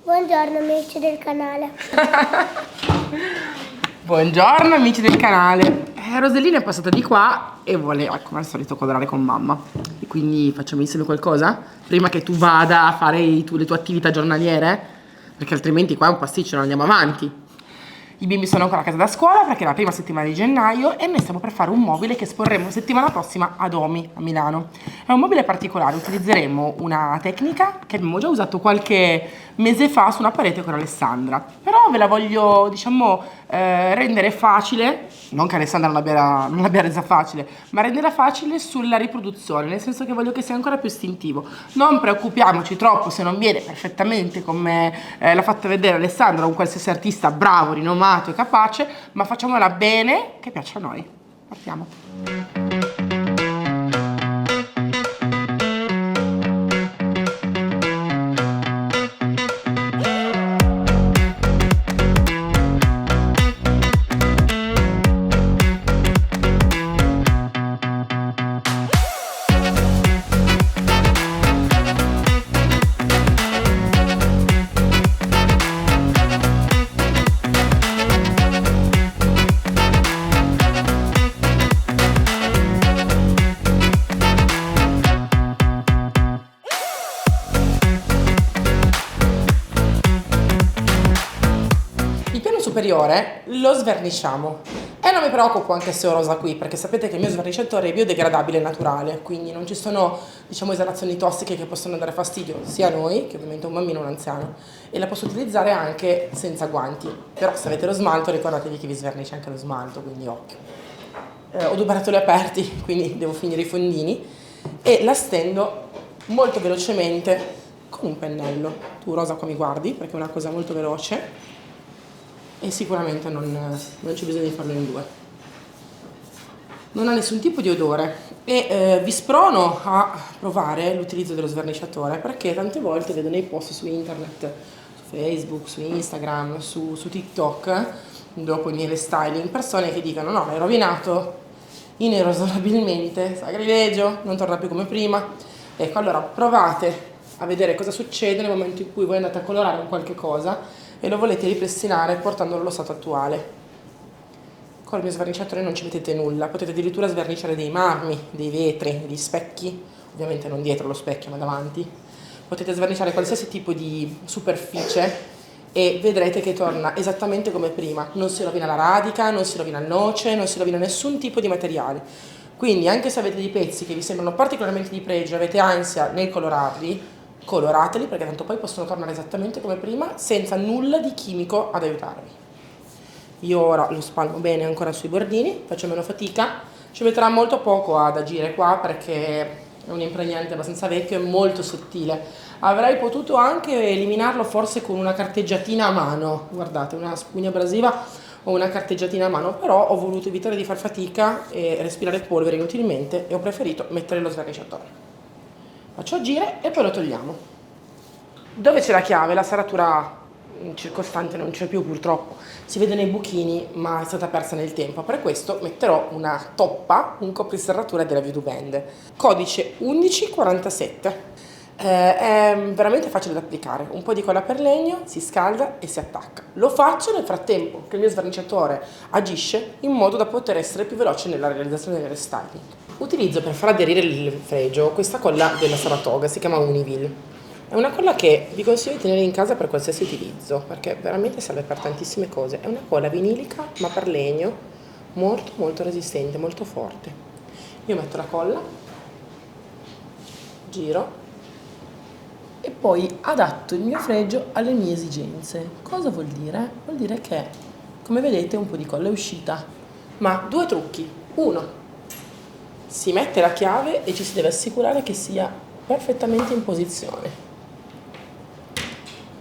Buongiorno amici del canale. Buongiorno amici del canale. Rosellina è passata di qua e vuole, come al solito, colorare con mamma. E quindi facciamo insieme qualcosa? Prima che tu vada a fare le tue attività giornaliere? Perché altrimenti qua è un pasticcio, non andiamo avanti. I bimbi sono ancora a casa da scuola perché è la prima settimana di gennaio e noi stiamo per fare un mobile che esporremo settimana prossima ad Omi, a Milano. È un mobile particolare, utilizzeremo una tecnica che abbiamo già usato qualche mese fa su una parete con Alessandra. Però ve la voglio, diciamo, rendere facile, non che Alessandra non l'abbia resa facile, ma renderla facile sulla riproduzione, nel senso che voglio che sia ancora più istintivo. Non preoccupiamoci troppo se non viene perfettamente come l'ha fatta vedere Alessandra o un qualsiasi artista bravo, rinomato e capace, ma facciamola bene, che piaccia a noi. Partiamo. Il piano superiore lo sverniciamo e non mi preoccupo anche se ho rosa qui, perché sapete che il mio sverniciatore è biodegradabile e naturale, quindi non ci sono, diciamo, esalazioni tossiche che possono dare fastidio sia a noi, che ovviamente un bambino o un anziano, e la posso utilizzare anche senza guanti. Però se avete lo smalto ricordatevi che vi svernicia anche lo smalto, quindi occhio. Ho due barattoli aperti, quindi devo finire i fondini e la stendo molto velocemente con un pennello. Tu Rosa qua mi guardi perché è una cosa molto veloce e sicuramente non c'è bisogno di farlo in due. Non ha nessun tipo di odore e vi sprono a provare l'utilizzo dello sverniciatore, perché tante volte vedo nei post su internet, su Facebook, su Instagram, su TikTok, dopo i miei restyling, persone che dicono no, l'hai rovinato inerosorabilmente, sacrilegio, non torna più come prima. Ecco, allora provate a vedere cosa succede nel momento in cui voi andate a colorare un qualche cosa e lo volete ripristinare portandolo allo stato attuale. Con il mio sverniciatore non ci mettete nulla, potete addirittura sverniciare dei marmi, dei vetri, degli specchi, ovviamente non dietro lo specchio ma davanti. Potete sverniciare qualsiasi tipo di superficie e vedrete che torna esattamente come prima. Non si rovina la radica, non si rovina il noce, non si rovina nessun tipo di materiale. Quindi anche se avete dei pezzi che vi sembrano particolarmente di pregio, avete ansia nel colorarli, colorateli, perché tanto poi possono tornare esattamente come prima senza nulla di chimico ad aiutarvi. Io ora lo spalmo bene ancora sui bordini, faccio meno fatica, ci metterà molto poco ad agire qua perché è un impregnante abbastanza vecchio e molto sottile. Avrei potuto anche eliminarlo forse con una carteggiatina a mano, guardate, una spugna abrasiva o una carteggiatina a mano, però ho voluto evitare di far fatica e respirare polvere inutilmente e ho preferito mettere lo sverniciatore. Faccio agire e poi lo togliamo. Dove c'è la chiave, la serratura circostante non c'è più purtroppo, si vede nei buchini ma è stata persa nel tempo. Per questo metterò una toppa, un copriserratura della Videoband, codice 1147. È veramente facile da applicare, un po' di colla per legno, si scalda e si attacca. Lo faccio nel frattempo che il mio sverniciatore agisce in modo da poter essere più veloce nella realizzazione del restyling. Utilizzo per far aderire il fregio questa colla della Saratoga, si chiama Univil. È una colla che vi consiglio di tenere in casa per qualsiasi utilizzo, perché veramente serve per tantissime cose. È una colla vinilica, ma per legno, molto molto resistente, molto forte. Io metto la colla, giro e poi adatto il mio fregio alle mie esigenze. Cosa vuol dire? Vuol dire che, come vedete, un po' di colla è uscita, ma due trucchi. Uno, si mette la chiave e ci si deve assicurare che sia perfettamente in posizione.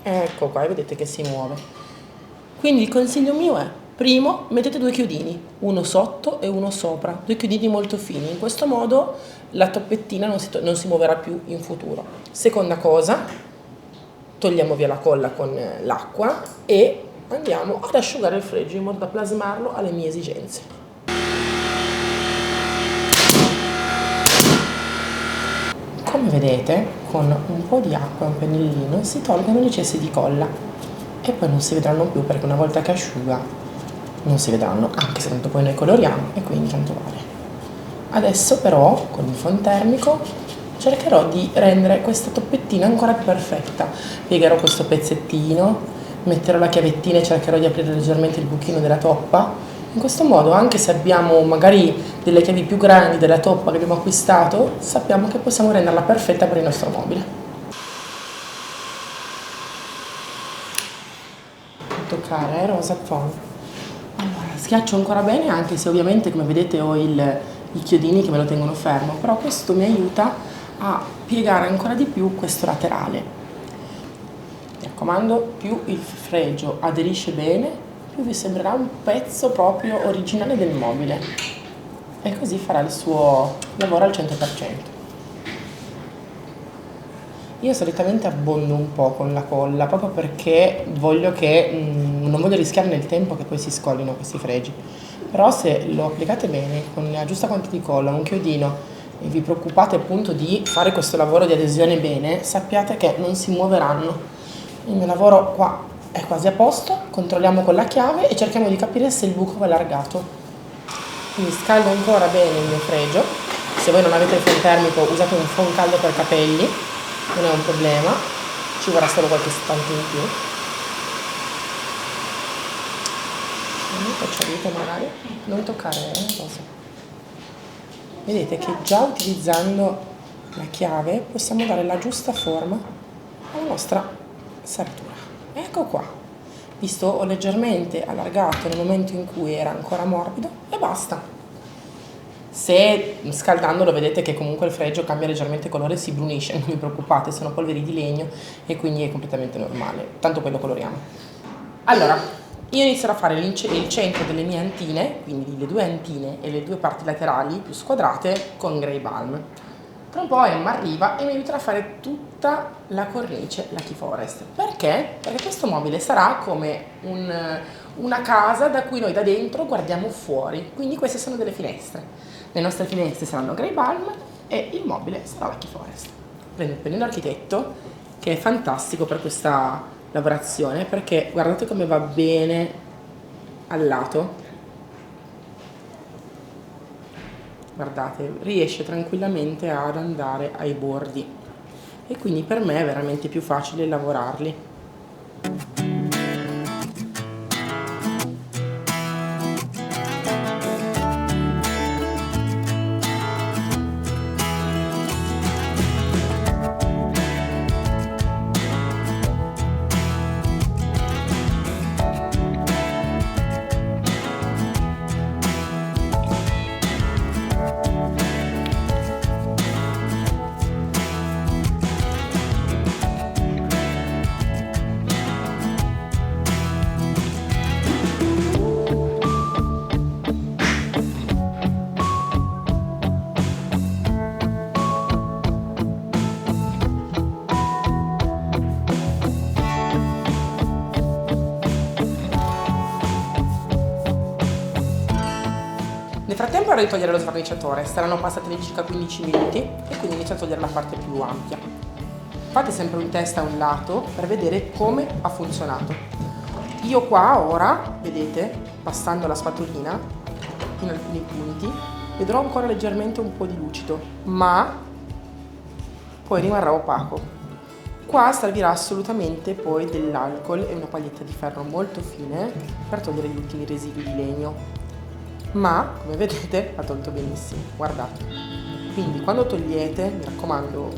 Ecco qua, vedete che si muove. Quindi il consiglio mio è: primo, mettete due chiodini, uno sotto e uno sopra, due chiodini molto fini, in questo modo la toppettina non si muoverà più in futuro. Seconda cosa, togliamo via la colla con l'acqua e andiamo ad asciugare il fregio in modo da plasmarlo alle mie esigenze. Come Come vedete, con un po' di acqua e un pennellino si tolgono gli eccessi di colla e poi non si vedranno più, perché una volta che asciuga non si vedranno, anche se tanto poi noi coloriamo e quindi tanto vale. Adesso però con il phon termico cercherò di rendere questa toppettina ancora più perfetta. Piegherò questo pezzettino, metterò la chiavettina e cercherò di aprire leggermente il buchino della toppa. In questo modo, anche se abbiamo magari delle chiavi più grandi della toppa che abbiamo acquistato, sappiamo che possiamo renderla perfetta per il nostro mobile. Non toccare, rosa phon. Allora, schiaccio ancora bene, anche se ovviamente, come vedete, ho i chiodini che me lo tengono fermo, però questo mi aiuta a piegare ancora di più questo laterale. Mi raccomando, più il fregio aderisce bene, più vi sembrerà un pezzo proprio originale del mobile e così farà il suo lavoro al 100%. Io solitamente abbondo un po' con la colla proprio perché voglio non voglio rischiare nel tempo che poi si scollino questi fregi, però se lo applicate bene con la giusta quantità di colla, un chiodino, e vi preoccupate appunto di fare questo lavoro di adesione bene, sappiate che non si muoveranno. Il mio lavoro qua è quasi a posto, controlliamo con la chiave e cerchiamo di capire se il buco va allargato. Quindi scaldo ancora bene il mio fregio. Se voi non avete il phon termico, usate un phon caldo per capelli, non è un problema, ci vorrà solo qualche istante in più. Faccio aiuto magari, non toccare cosa. Vedete che già utilizzando la chiave possiamo dare la giusta forma alla nostra serratura. Ecco qua, visto ho leggermente allargato nel momento in cui era ancora morbido e basta. Se scaldandolo vedete che comunque il fregio cambia leggermente colore e si brunisce, non vi preoccupate, sono polveri di legno e quindi è completamente normale, tanto poi lo coloriamo. Allora, io inizierò a fare il centro delle mie antine, quindi le due antine e le due parti laterali più squadrate con Grey Balm. Tra un po' Emma arriva e mi aiuterà a fare tutta la cornice Lucky Forest. Perché? Perché questo mobile sarà come una casa da cui noi da dentro guardiamo fuori. Quindi queste sono delle finestre. Le nostre finestre saranno Grey Balm e il mobile sarà Lucky Forest. Prendo il pennello architetto, che è fantastico per questa lavorazione, perché guardate come va bene al lato. Guardate, riesce tranquillamente ad andare ai bordi e quindi per me è veramente più facile lavorarli. Nel frattempo ero di togliere lo sverniciatore, saranno passati circa 15 minuti e quindi inizio a togliere la parte più ampia. Fate sempre un test a un lato per vedere come ha funzionato. Io qua ora, vedete, passando la spatolina in alcuni punti, vedrò ancora leggermente un po' di lucido, ma poi rimarrà opaco. Qua servirà assolutamente poi dell'alcol e una paglietta di ferro molto fine per togliere gli ultimi residui di legno. Ma come vedete ha tolto benissimo, guardate. Quindi quando togliete, mi raccomando,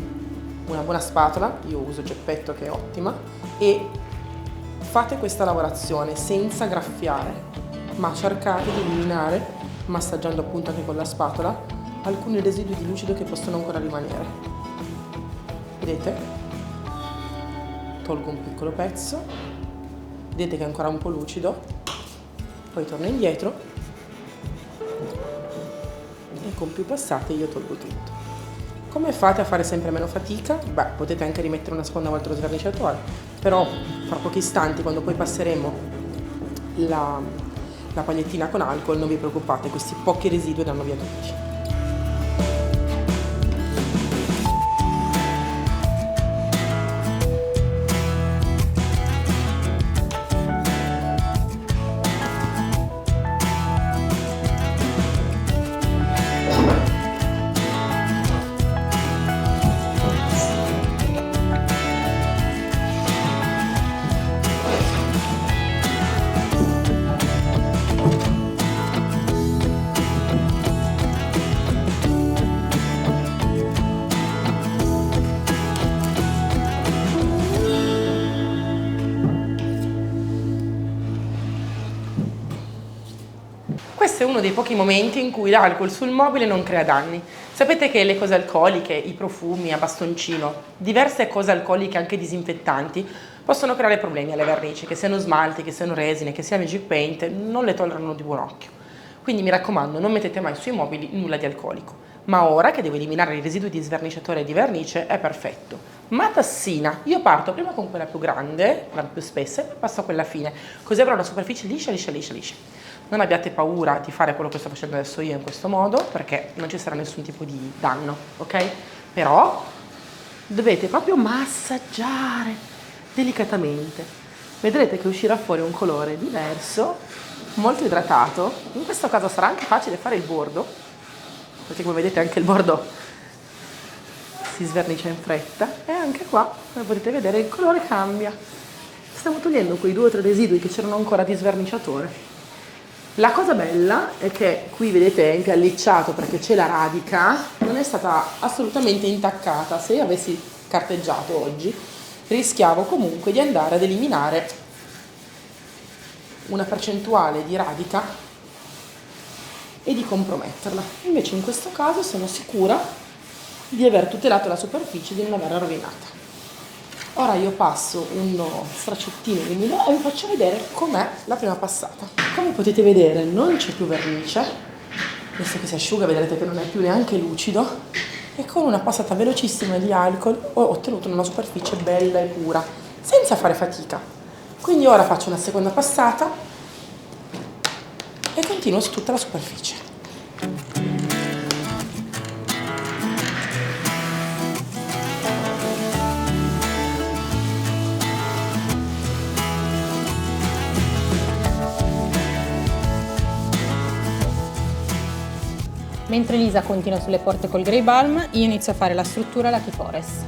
una buona spatola, io uso Geppetto che è ottima, e fate questa lavorazione senza graffiare, ma cercate di eliminare, massaggiando appunto anche con la spatola, alcuni residui di lucido che possono ancora rimanere. Vedete? Tolgo un piccolo pezzo, vedete che è ancora un po' lucido, poi torno indietro e con più passate io tolgo tutto. Come fate a fare sempre meno fatica? Beh, potete anche rimettere una seconda volta lo sverniciatore, però fra pochi istanti, quando poi passeremo la pagliettina con alcol, non vi preoccupate, questi pochi residui andranno via tutti. questo è uno dei pochi momenti in cui l'alcol sul mobile non crea danni. Sapete che le cose alcoliche, i profumi a bastoncino, diverse cose alcoliche anche disinfettanti, possono creare problemi alle vernici, che siano smalti, che siano resine, che sia Magic Paint, non le tollerano di buon occhio. Quindi mi raccomando, non mettete mai sui mobili nulla di alcolico. Ma ora che devo eliminare i residui di sverniciatore e di vernice è perfetto. Matassina, io parto prima con quella più grande, la più spessa, e poi passo a quella fine, così avrò una superficie liscia, liscia, liscia, liscia. Non abbiate paura di fare quello che sto facendo adesso io in questo modo, perché non ci sarà nessun tipo di danno, ok? Però dovete proprio massaggiare delicatamente. Vedrete che uscirà fuori un colore diverso, molto idratato. In questo caso sarà anche facile fare il bordo, perché come vedete anche il bordo si svernicia in fretta, e anche qua, come potete vedere, il colore cambia. Stiamo togliendo quei 2 o 3 residui che c'erano ancora di sverniciatore. La cosa bella è che qui vedete è impallicciato perché c'è la radica, non è stata assolutamente intaccata. Se io avessi carteggiato oggi rischiavo comunque di andare ad eliminare una percentuale di radica e di comprometterla. Invece in questo caso sono sicura di aver tutelato la superficie, di non averla rovinata. Ora io passo uno stracettino umido e vi faccio vedere com'è la prima passata. Come potete vedere non c'è più vernice, adesso che si asciuga vedrete che non è più neanche lucido, e con una passata velocissima di alcol ho ottenuto una superficie bella e pura, senza fare fatica. Quindi ora faccio una seconda passata e continuo su tutta la superficie. Mentre Lisa continua sulle porte col Grey Balm, io inizio a fare la struttura Lucky Forest.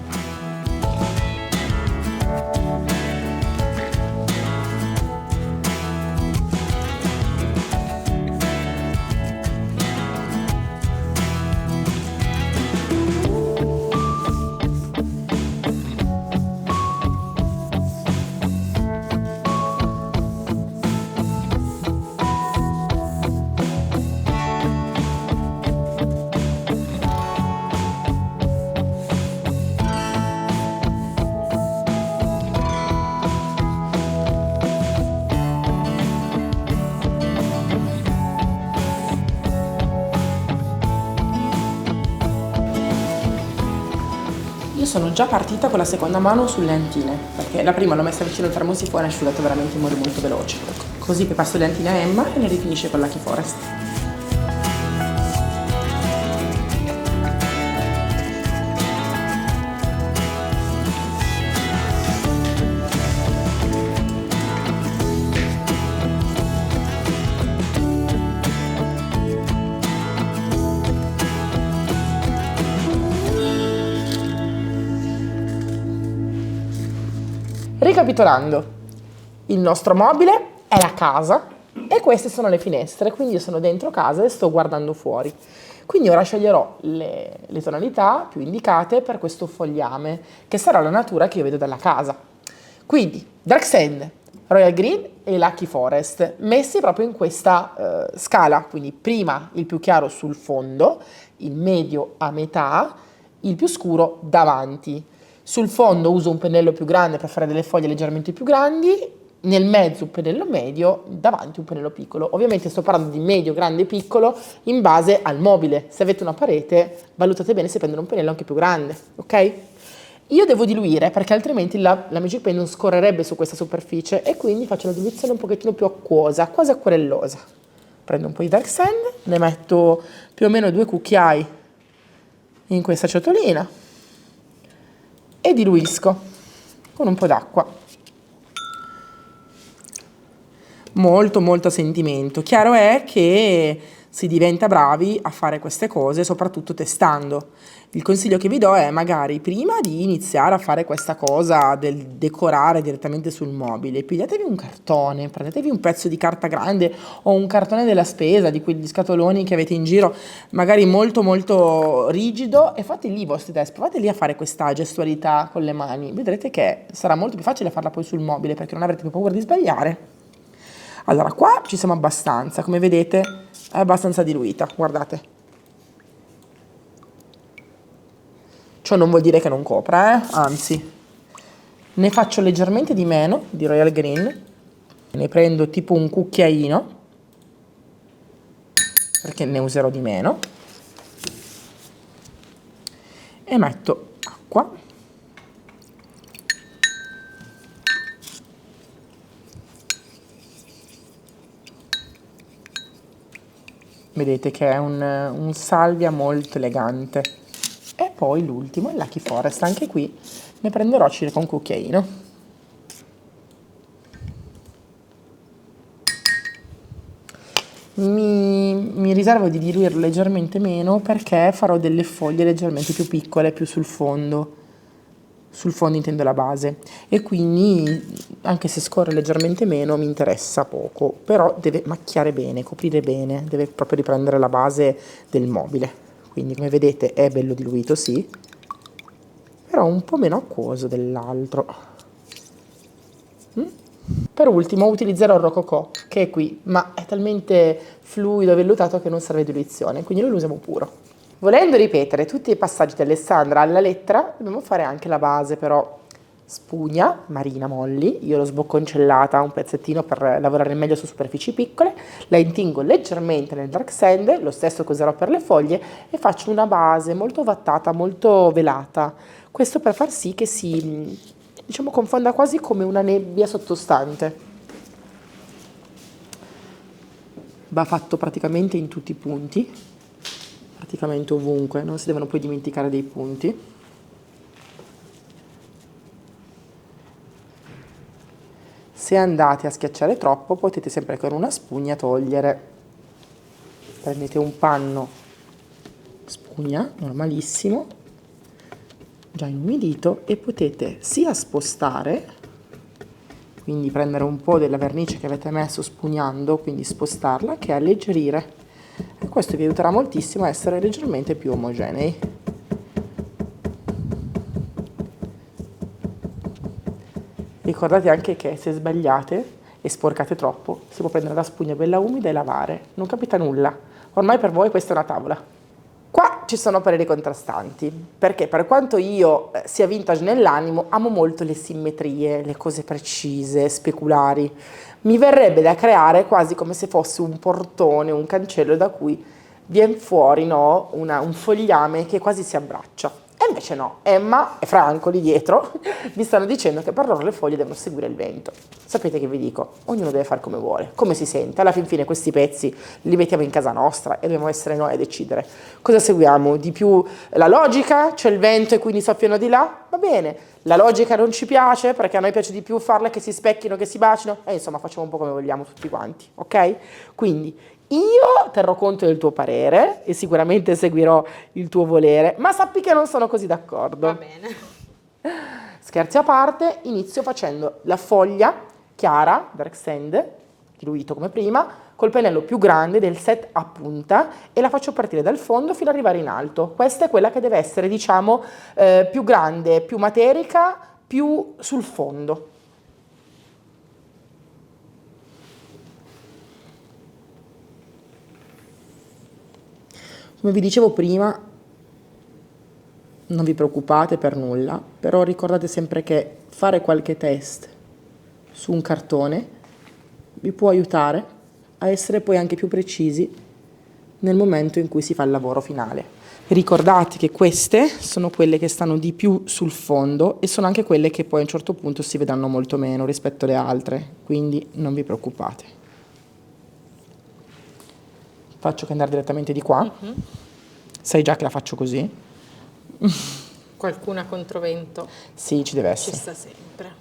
Io sono già partita con la seconda mano sulle antine, perché la prima l'ho messa vicino al termosifone e è asciugato veramente in modo molto veloce. Così poi passo le antine a Emma e le rifinisce con Lucky Forest. Ricapitolando, il nostro mobile è la casa e queste sono le finestre, quindi io sono dentro casa e sto guardando fuori. Quindi ora sceglierò le tonalità più indicate per questo fogliame, che sarà la natura che io vedo dalla casa. Quindi Dark Sand, Royal Green e Lucky Forest, messi proprio in questa scala, quindi prima il più chiaro sul fondo, il medio a metà, il più scuro davanti. Sul fondo uso un pennello più grande per fare delle foglie leggermente più grandi, nel mezzo un pennello medio, davanti un pennello piccolo. Ovviamente sto parlando di medio, grande e piccolo in base al mobile. Se avete una parete, valutate bene se prendere un pennello anche più grande, ok? Io devo diluire perché altrimenti la Magic Pen non scorrerebbe su questa superficie e quindi faccio una diluizione un pochettino più acquosa, quasi acquerellosa. Prendo un po' di Dark Sand, ne metto più o meno 2 cucchiai in questa ciotolina e diluisco con un po' d'acqua. Molto a sentimento. Chiaro è che si diventa bravi a fare queste cose soprattutto testando. Il consiglio che vi do è magari prima di iniziare a fare questa cosa del decorare direttamente sul mobile, pigliatevi un cartone, prendetevi un pezzo di carta grande o un cartone della spesa, di quegli scatoloni che avete in giro, magari molto rigido, e fate lì i vostri test, provate lì a fare questa gestualità con le mani, vedrete che sarà molto più facile farla poi sul mobile perché non avrete più paura di sbagliare. Allora, qua ci siamo abbastanza, come vedete è abbastanza diluita, guardate. Ciò non vuol dire che non copra, anzi, ne faccio leggermente di meno di Royal Green, ne prendo tipo un cucchiaino, perché ne userò di meno, e metto acqua. Vedete che è un salvia molto elegante. E poi l'ultimo, il Lucky Forest, anche qui ne prenderò circa un cucchiaino. Mi riservo di diluirlo leggermente meno perché farò delle foglie leggermente più piccole, più sul fondo intendo la base, e quindi anche se scorre leggermente meno mi interessa poco, però deve macchiare bene, coprire bene, deve proprio riprendere la base del mobile. Quindi come vedete è bello diluito, sì, però un po' meno acquoso dell'altro. Per ultimo utilizzerò il Rococò, che è qui, ma è talmente fluido e vellutato che non serve diluizione, quindi noi lo usiamo puro. Volendo ripetere tutti i passaggi di Alessandra alla lettera, dobbiamo fare anche la base, però spugna, Marina Molli, io l'ho sbocconcellata un pezzettino per lavorare meglio su superfici piccole, la intingo leggermente nel dark sand, lo stesso che userò per le foglie, e faccio una base molto vattata, molto velata. Questo per far sì che si, diciamo, confonda quasi come una nebbia sottostante. Va fatto praticamente in tutti i punti, praticamente ovunque, non si devono poi dimenticare dei punti. Se andate a schiacciare troppo potete sempre con una spugna togliere. Prendete un panno spugna normalissimo, già inumidito, e potete sia spostare, quindi prendere un po' della vernice che avete messo spugnando, quindi spostarla, che alleggerire. E questo vi aiuterà moltissimo a essere leggermente più omogenei. Ricordate anche che se sbagliate e sporcate troppo, si può prendere la spugna bella umida e lavare, non capita nulla. Ormai per voi questa è una tavola. Qua ci sono pareri contrastanti, perché per quanto io sia vintage nell'animo, amo molto le simmetrie, le cose precise, speculari. Mi verrebbe da creare quasi come se fosse un portone, un cancello da cui viene fuori, no, un fogliame che quasi si abbraccia. E invece no, Emma e Franco lì dietro mi stanno dicendo che per loro le foglie devono seguire il vento. Sapete che vi dico? Ognuno deve fare come vuole, come si sente. Alla fin fine questi pezzi li mettiamo in casa nostra e dobbiamo essere noi a decidere. Cosa seguiamo? Di più la logica? C'è il vento e quindi soffiano di là? Va bene. La logica non ci piace perché a noi piace di più farle che si specchino, che si bacino? E insomma facciamo un po' come vogliamo tutti quanti, ok? Quindi io terrò conto del tuo parere e sicuramente seguirò il tuo volere, ma sappi che non sono così d'accordo. Va bene. Scherzi a parte, inizio facendo la foglia chiara, dark sand, diluito come prima, col pennello più grande del set a punta, e la faccio partire dal fondo fino ad arrivare in alto. Questa è quella che deve essere, diciamo, più grande, più materica, più sul fondo. Come vi dicevo prima, non vi preoccupate per nulla, però ricordate sempre che fare qualche test su un cartone vi può aiutare a essere poi anche più precisi nel momento in cui si fa il lavoro finale. Ricordate che queste sono quelle che stanno di più sul fondo e sono anche quelle che poi a un certo punto si vedranno molto meno rispetto alle altre, quindi non vi preoccupate. Faccio che andare direttamente di qua. Sai già che la faccio così? Qualcuna controvento Sì, ci deve ci essere. sta sempre.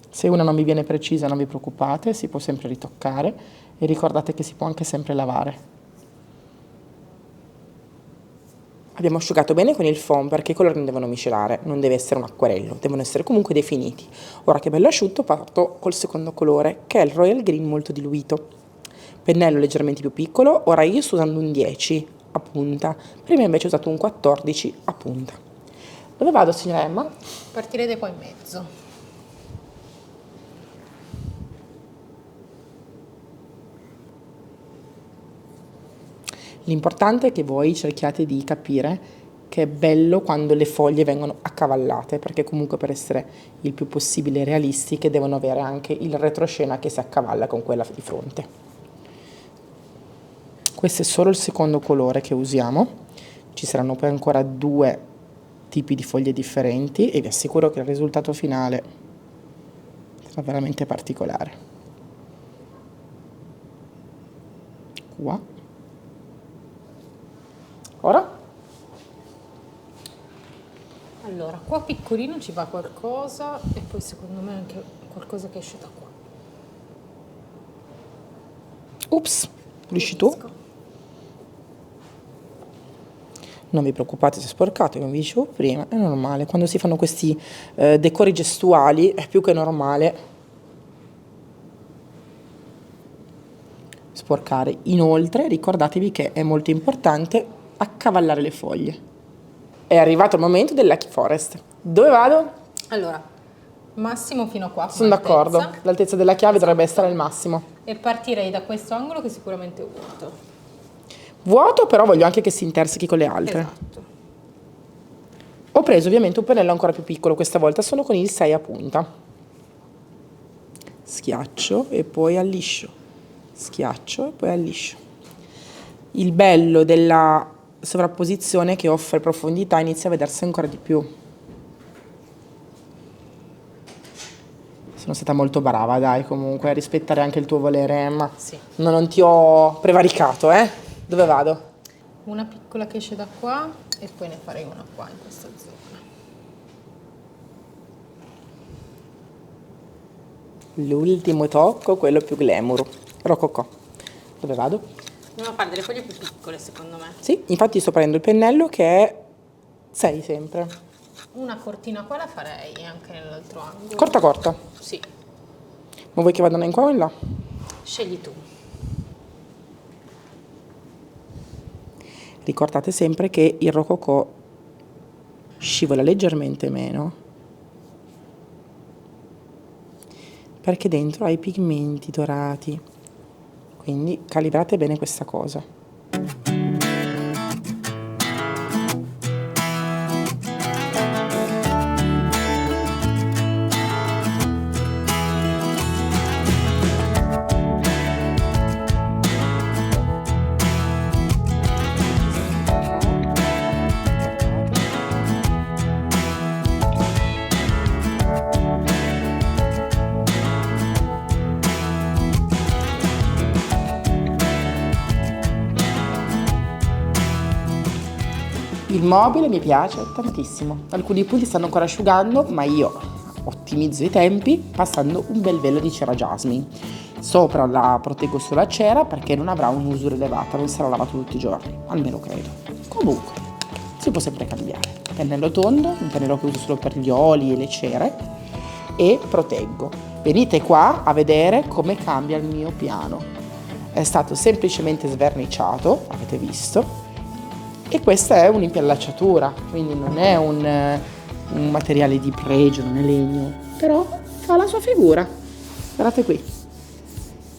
Se una non vi viene precisa non vi preoccupate, si può sempre ritoccare e ricordate che si può anche sempre lavare. Abbiamo asciugato bene con il foam perché i colori non devono miscelare, non deve essere un acquarello, devono essere comunque definiti. Ora che è bello asciutto parto col secondo colore, che è il Royal Green molto diluito. Pennello leggermente più piccolo, ora io sto usando un 10 a punta, prima invece ho usato un 14 a punta. Dove vado, signora Emma? Partirete qua in mezzo. L'importante è che voi cerchiate di capire che è bello quando le foglie vengono accavallate, perché comunque per essere il più possibile realistiche devono avere anche il retroscena che si accavalla con quella di fronte. Questo è solo il secondo colore che usiamo, ci saranno poi ancora 2 tipi di foglie differenti e vi assicuro che il risultato finale sarà veramente particolare. Qua. Ora? Allora, qua piccolino ci va qualcosa e poi secondo me anche qualcosa che esce da qua. Ups, riusci tu? Non vi preoccupate se sporcate, come vi dicevo prima, è normale. Quando si fanno questi decori gestuali è più che normale sporcare. Inoltre ricordatevi che è molto importante accavallare le foglie. È arrivato il momento del Lucky Forest. Dove vado? Allora, massimo fino a qua. Sono come d'accordo, altezza. l'altezza della chiave dovrebbe essere il massimo. E partirei da questo angolo che sicuramente è vuoto. Vuoto, però voglio anche che si intersechi con le altre. Esatto. Ho preso ovviamente un pennello ancora più piccolo, questa volta sono con il 6 a punta. Schiaccio e poi alliscio. Schiaccio e poi alliscio. Il bello della sovrapposizione che offre profondità inizia a vedersi ancora di più. Sono stata molto brava, dai, comunque, a rispettare anche il tuo volere, Emma. Sì. Non ti ho prevaricato, eh? Dove vado? Una piccola che esce da qua e poi ne farei una qua in questa zona. L'ultimo tocco, quello più glamour. Rococò. Dove vado? Dobbiamo fare delle foglie più piccole secondo me. Sì, infatti sto prendendo il pennello che è 6 sempre. Una cortina qua la farei anche nell'altro angolo. Corta corta. Sì, Ma vuoi che vadano in qua o in là? scegli tu. Ricordate sempre che il rococò scivola leggermente meno perché dentro ha i pigmenti dorati, quindi calibrate bene questa cosa. Il mobile mi piace tantissimo, alcuni punti stanno ancora asciugando, ma io ottimizzo i tempi passando un bel velo di cera jasmine. Sopra la proteggo sulla cera perché non avrà un'usura elevata, non sarà lavato tutti i giorni, almeno credo. Comunque, si può sempre cambiare. Pennello tondo, un pennello che uso solo per gli oli e le cere, e proteggo. Venite qua a vedere come cambia il mio piano. È stato semplicemente sverniciato, avete visto, e questa è un'impiallacciatura, quindi non è un materiale di pregio, non è legno, però fa la sua figura. Guardate qui.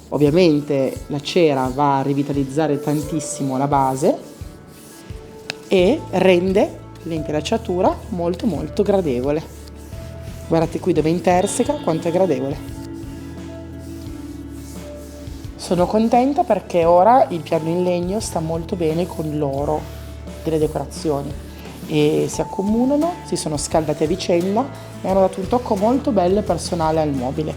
Ovviamente la cera va a rivitalizzare tantissimo la base e rende l'impiallacciatura molto molto gradevole. Guardate qui dove interseca quanto è gradevole. Sono contenta perché ora il piano in legno sta molto bene con l'oro delle decorazioni e si accomunano, si sono scaldate a vicenda e hanno dato un tocco molto bello e personale al mobile.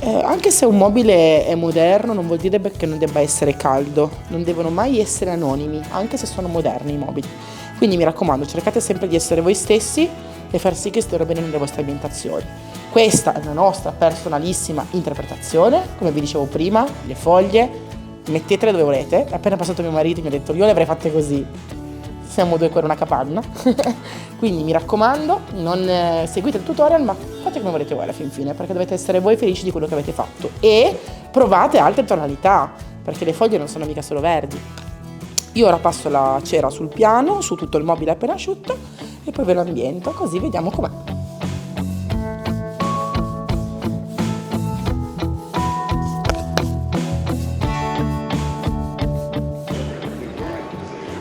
Anche se un mobile è moderno non vuol dire che non debba essere caldo, non devono mai essere anonimi, anche se sono moderni i mobili. Quindi mi raccomando, cercate sempre di essere voi stessi e far sì che stiano bene nelle vostre ambientazioni. Questa è una nostra personalissima interpretazione, come vi dicevo prima, le foglie, mettetele dove volete. È appena passato mio marito e mi ha detto io le avrei fatte così. Siamo due con una capanna. Quindi mi raccomando, non seguite il tutorial, ma fate come volete voi alla fin fine, perché dovete essere voi felici di quello che avete fatto. E provate altre tonalità, perché le foglie non sono mica solo verdi. Io ora passo la cera sul piano, su tutto il mobile appena asciutto, e poi ve lo ambiento, così vediamo com'è.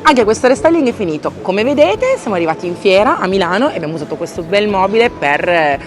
Anche questo restyling è finito. Come vedete siamo arrivati in fiera a Milano e abbiamo usato questo bel mobile per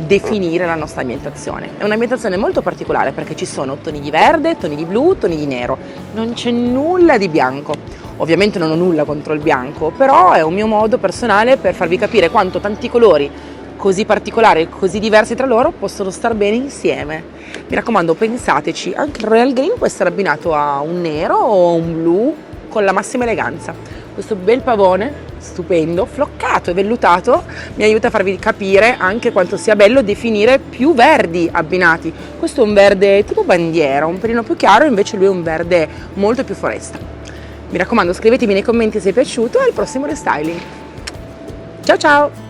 definire la nostra ambientazione. È un'ambientazione molto particolare perché ci sono toni di verde, toni di blu, toni di nero. Non c'è nulla di bianco. Ovviamente non ho nulla contro il bianco, però è un mio modo personale per farvi capire quanto tanti colori così particolari e così diversi tra loro possono star bene insieme. Mi raccomando, pensateci, anche il Royal Green può essere abbinato a un nero o un blu con la massima eleganza. Questo bel pavone stupendo, floccato e vellutato, mi aiuta a farvi capire anche quanto sia bello definire più verdi abbinati. Questo è un verde tipo bandiera, un pelino più chiaro, invece lui è un verde molto più foresta. Mi raccomando, scrivetemi nei commenti se è piaciuto e al prossimo restyling. Ciao ciao!